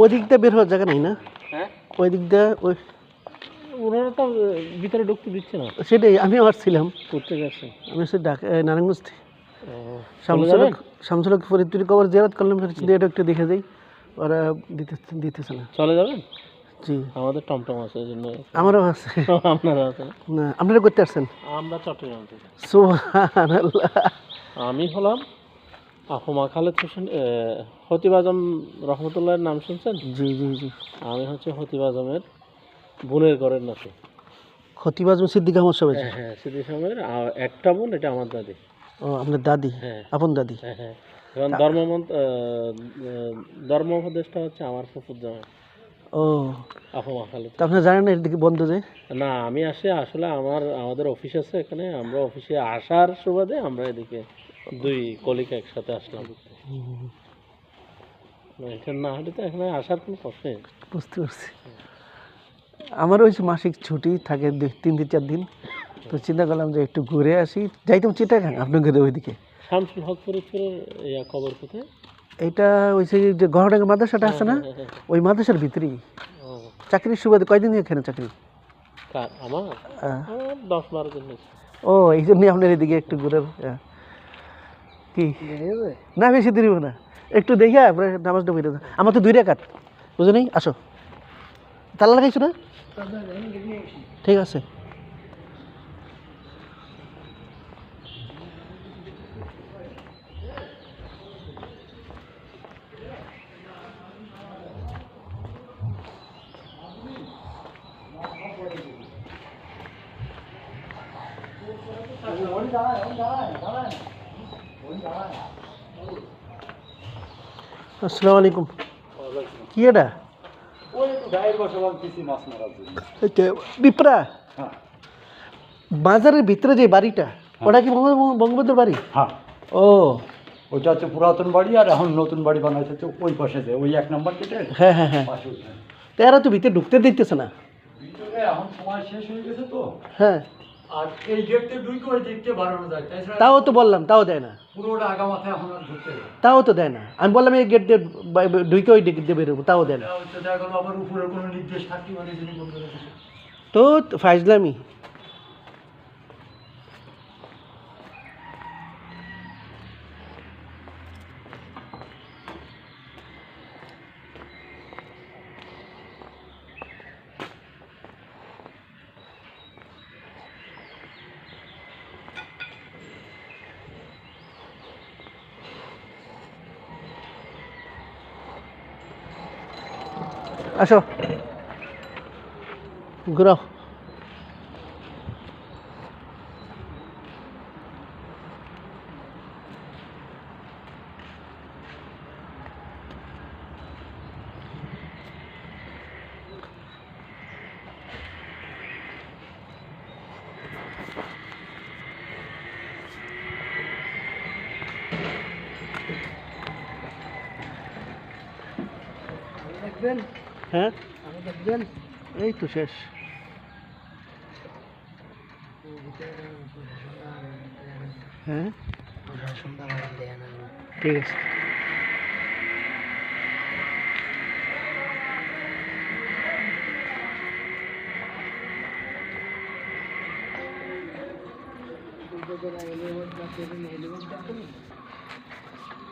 ওই দিক দিয়ে বের হওয়ার জায়গা নাই না? হ্যাঁ, ওই দিক দিয়ে ওই ওনারা তো ভিতরে ঢুকতে দিচ্ছে না। সেটাই আমি আসছিলাম, করতে যাচ্ছেন। আমি হচ্ছে নারায়ণগঞ্জ থেকে চলে যাবেন? শামসুলক ফরিদপুর কবর জিয়ারত করলাম, এটা একটু দেখে যাই, ওরা দিতেছে না। চলে যাবেন? জি, আমাদের টমটম আছে, এই জন্য। আমারও আছে। আপনারা আছেন? না, আপনারা করতে আসছেন? আমরা চট্টগ্রাম থেকে। সুবহানাল্লাহ। আমি হলাম আহমা খালেদ হোসেন, হতিব আজম রহমতুল্লাহের নাম শুনছেন? জি জি জি। আমি হচ্ছে হতিব আজমের বোনের ঘরের নাতি। খতিব আজম সিদ্দিক আহমদ সাহেব। হ্যাঁ হ্যাঁ, সিদ্দিক আহমের একটা বোন, এটা আমার দাদি। ও, আপনার দাদি? হ্যাঁ আপন দাদি? হ্যাঁ হ্যাঁ। এখন ধর্ম উপদেষ্টা হচ্ছে আমার ফুফুর জামাই। ও, আহমা খালেদ। তা আপনারা জানেন না এদিকে বন্ধ যে? না, আমি আসলে আমাদের অফিস আছে এখানে, আমরা অফিসে আসার সুবাদে আমরা এদিকে দুই কলিগ একসাথে আসলাম। এটা না হলে তো এখানে আসার কোনো প্রশ্নই নেই। বুঝতে পারছি। আমারও ওই মাসিক ছুটি থাকে 3-4 দিন, তো চিন্তা করলাম যে একটু ঘুরে আসি। যাইতাম চিটাগাং আপনাদের ওইদিকে। শামসুল হক ফরিদপুরের খবর কোথায়? এইটা ওই যে গহরডাঙ্গা মাদ্রাসাটা আছে না, ওই মাদ্রাসার ভিতরেই। চাকরির সুবাদে কয়দিন এখানে চাকরি? আমার 10-12 দিন হয়েছে। ও, এই জন্যই আপনার এদিকে একটু ঘুরে। কি না, বেশি দেরি হবে না, একটু দেখে আপনার নামাজটা বেরো। আমার তো 2 রাকাত, বুঝে নেই। আসো, তালা লাগাইছো না? ঠিক আছে। আসসালামু আলাইকুম। কি এটা? পিঁপড়া বাজারের ভিতরে যে বাড়িটা, ওটা কি বঙ্গবন্ধুর বাড়ি? হ্যাঁ, ও, ওইটা হচ্ছে পুরাতন বাড়ি, আর এখন নতুন বাড়ি বানাইছে হচ্ছে ওই পাশে, যে ওই 1 নম্বর গেটে হ্যাঁ হ্যাঁ হ্যাঁ। পাশে ওইখানে। তো এরা তো ভিতরে ঢুকতে দিতেছে না। ভিতরে এখন সময় শেষ হয়ে গেছে তো, হ্যাঁ, আর এই গেটতে ঢুকে ওই দিকতে বাড়ানো যায়, তাছাড়া তাও তো বললাম, তাও দেয় না। পুরোটা আগা মাথায় এখন আর ঢুকতে যায়। তাও তো দেয় না। আমি বললাম এই গেট দিয়ে ঢুকে ওই দিক দিয়ে বেরোবো, তাও দেয় না। এটা হচ্ছে দেখা গেলো আবার উপরে কোনো নির্দেশ থাকতে পারে, যিনি বন্ধ রেখেছে। তো ফাইজলামি। আসো, ঘুরাও। দেখবেন? হ্যাঁ, দেখবেন। এই তো শেষ। হ্যাঁ, ঠিক আছে।